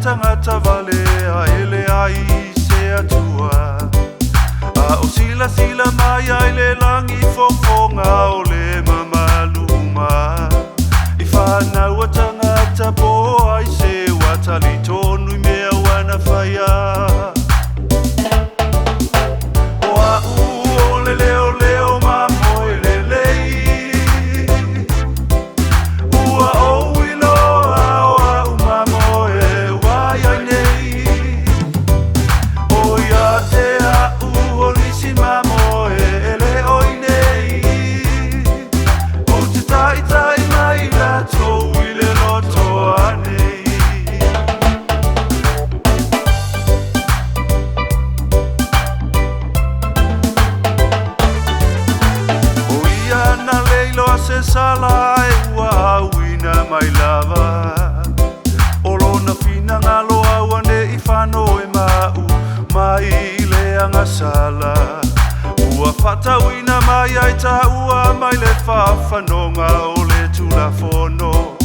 Tangata valea ele ai se atua o sila sila mai ai le langi fofonga o le mamaluma I whanau a tangata po ai se watali tonu I mea wana whaia o au o le Leoleo Mamoe Lelei ua o se sala e ua auina mai lava Olona fina ngalo awane I whano e mau mai le anga sala Ua whatauina mai ai ta ua mai le whawhanonga o le tula fono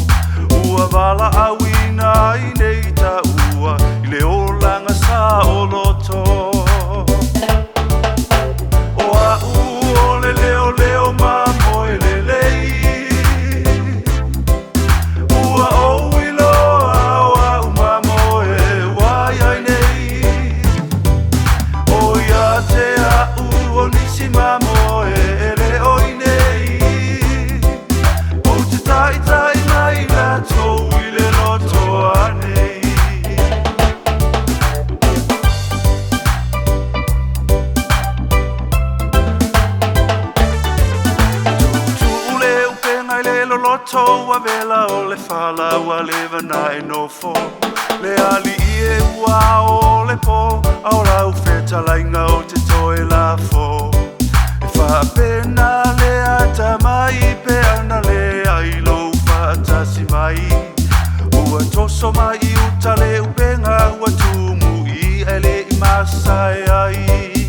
Ua wala auina I nei ta ua I le olanga sa o loto O au o le Leoleo Mamoe Lelei Toa vela o le fala ua lewa na e nofo Le ali I e ua o le po Au lau feta lainga o te toe la fo E whapena le ata mai Pe ana le ai lo whatasi mai Ua toso mai uta le upenga Ua tumu I ele I masai ai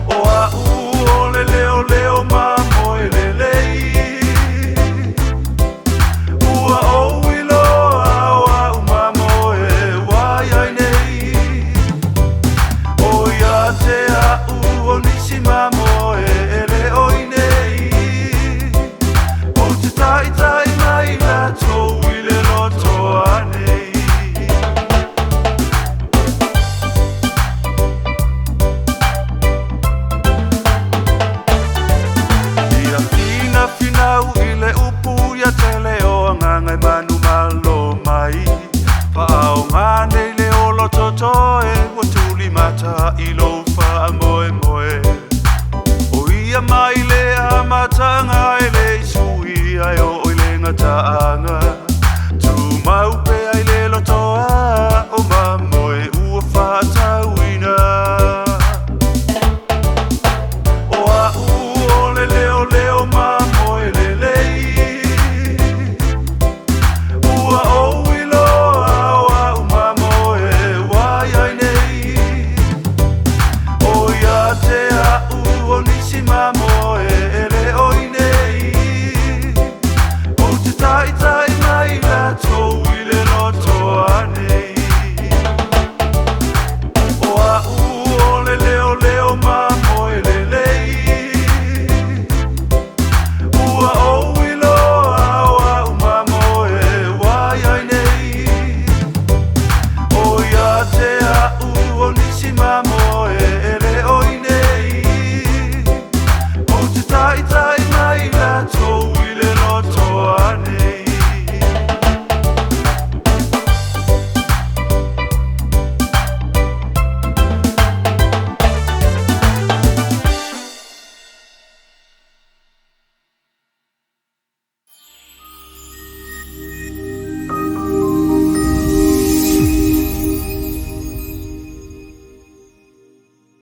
O au o le Leoleo Mamoe Lelei Mamoe ele oinei O te tai tai mai la tō I le loto anei Ia fina finau I le upu ia te leo Ngangai manu malo mai Pao ngane le o loto toe Ua tuli mata I lo wha moe moe Ia mai le amatanga e le sui ai o le ngataanga Tu mau pe ai le lotoa o mamoe ua whatauina O au o le Leoleo Mamoe Lelei Ua o iloa o au mamoe wai ai nei O ia te au o nisi mamoe